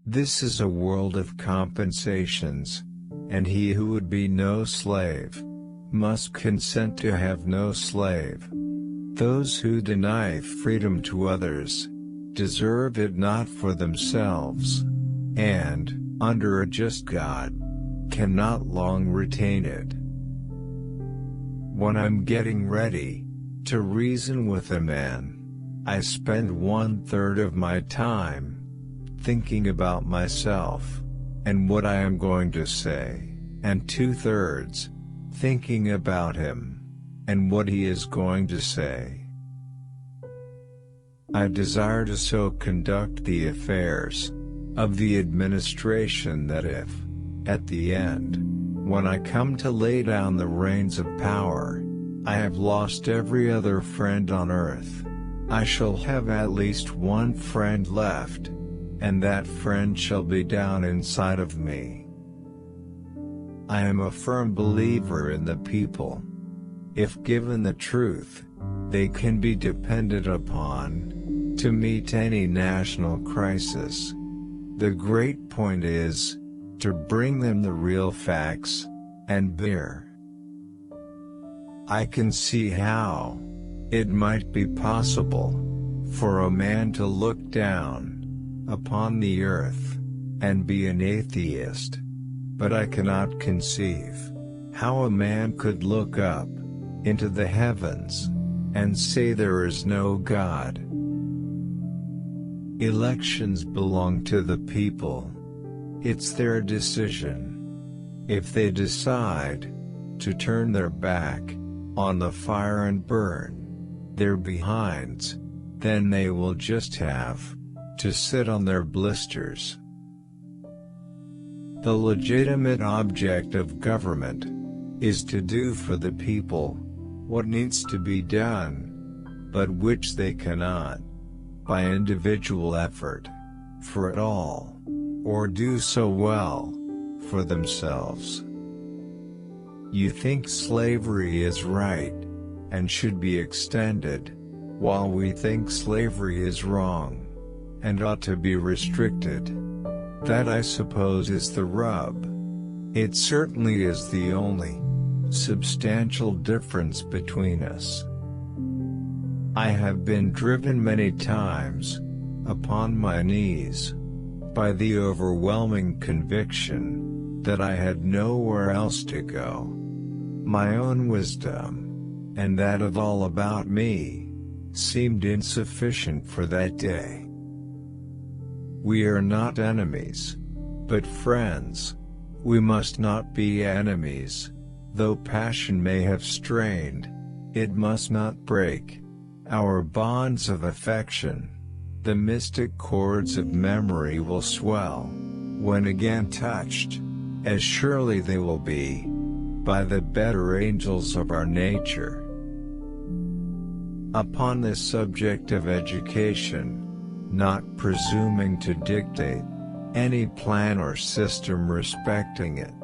This is a world of compensations, and he who would be no slave must consent to have no slave. Those who deny freedom to others deserve it not for themselves, and, under a just God, cannot long retain it. When I'm getting ready to reason with a man, I spend 1/3 of my time thinking about myself and what I am going to say, and 2/3 thinking about him and what he is going to say. I desire to so conduct the affairs of the administration that if, at the end, when I come to lay down the reins of power, I have lost every other friend on earth, I shall have at least one friend left, and that friend shall be down inside of me. I am a firm believer in the people. If given the truth, they can be depended upon to meet any national crisis. The great point is to bring them the real facts and beer. I can see how it might be possible for a man to look down upon the earth and be an atheist, but I cannot conceive how a man could look up into the heavens and say there is no God. Elections belong to the people. It's their decision. If they decide to turn their back on the fire and burn their behinds, then they will just have to sit on their blisters. The legitimate object of government is to do for the people what needs to be done, but which they cannot, by individual effort, for it all, or do so well, for themselves. You think slavery is right, and should be extended, while we think slavery is wrong, and ought to be restricted. That, I suppose, is the rub. It certainly is the only substantial difference between us. I have been driven many times, upon my knees, by the overwhelming conviction that I had nowhere else to go. My own wisdom, and that of all about me, seemed insufficient for that day. We are not enemies, but friends. We must not be enemies. Though passion may have strained, it must not break our bonds of affection. The mystic chords of memory will swell, when again touched, as surely they will be, by the better angels of our nature. Upon this subject of education, not presuming to dictate any plan or system respecting it,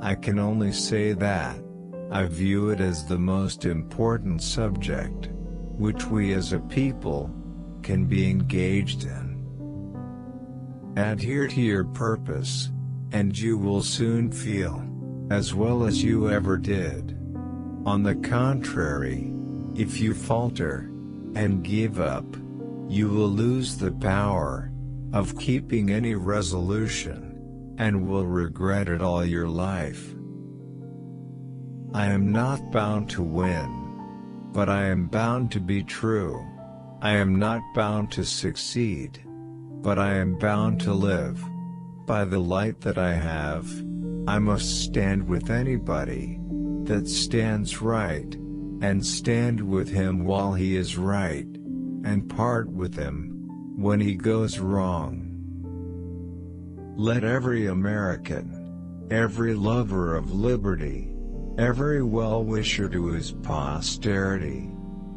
I can only say that I view it as the most important subject which we as a people can be engaged in. Adhere to your purpose, and you will soon feel as well as you ever did. On the contrary, if you falter and give up, you will lose the power of keeping any resolution, and will regret it all your life. I am not bound to win, but I am bound to be true. I am not bound to succeed, but I am bound to live. By the light that I have, I must stand with anybody that stands right, and stand with him while he is right, and part with him when he goes wrong. Let every American, every lover of liberty, every well-wisher to his posterity,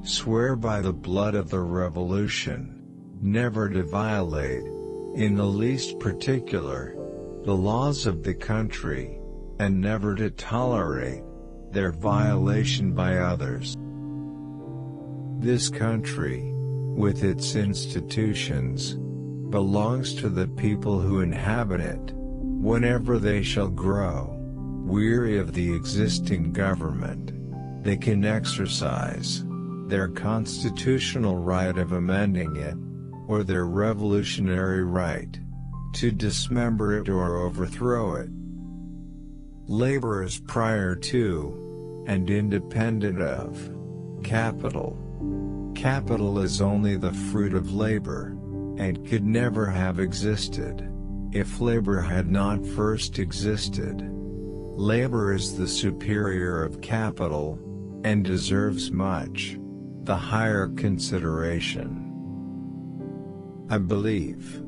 swear by the blood of the Revolution, never to violate, in the least particular, the laws of the country, and never to tolerate their violation by others. This country, with its institutions, belongs to the people who inhabit it. Whenever they shall grow weary of the existing government, they can exercise their constitutional right of amending it, or their revolutionary right to dismember it or overthrow it. Labor is prior to, and independent of, capital. Capital is only the fruit of labor, and could never have existed if labor had not first existed. Labor is the superior of capital, and deserves much the higher consideration. I believe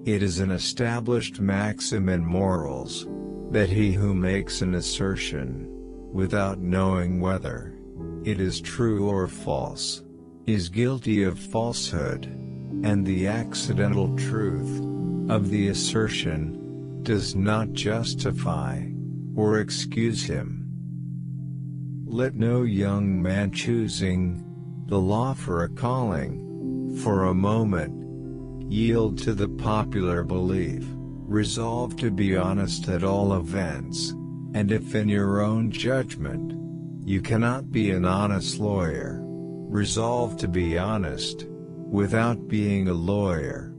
it is an established maxim in morals that he who makes an assertion without knowing whether it is true or false is guilty of falsehood, and the accidental truth of the assertion does not justify or excuse him. Let no young man choosing the law for a calling, for a moment, yield to the popular belief, resolve to be honest at all events, and if in your own judgment you cannot be an honest lawyer, resolve to be honest, without being a lawyer.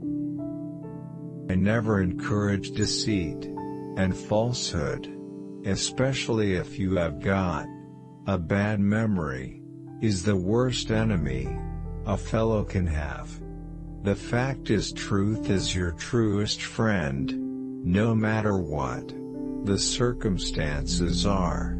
I never encourage deceit and falsehood, especially if you have got a bad memory, is the worst enemy a fellow can have. The fact is, truth is your truest friend, no matter what the circumstances are.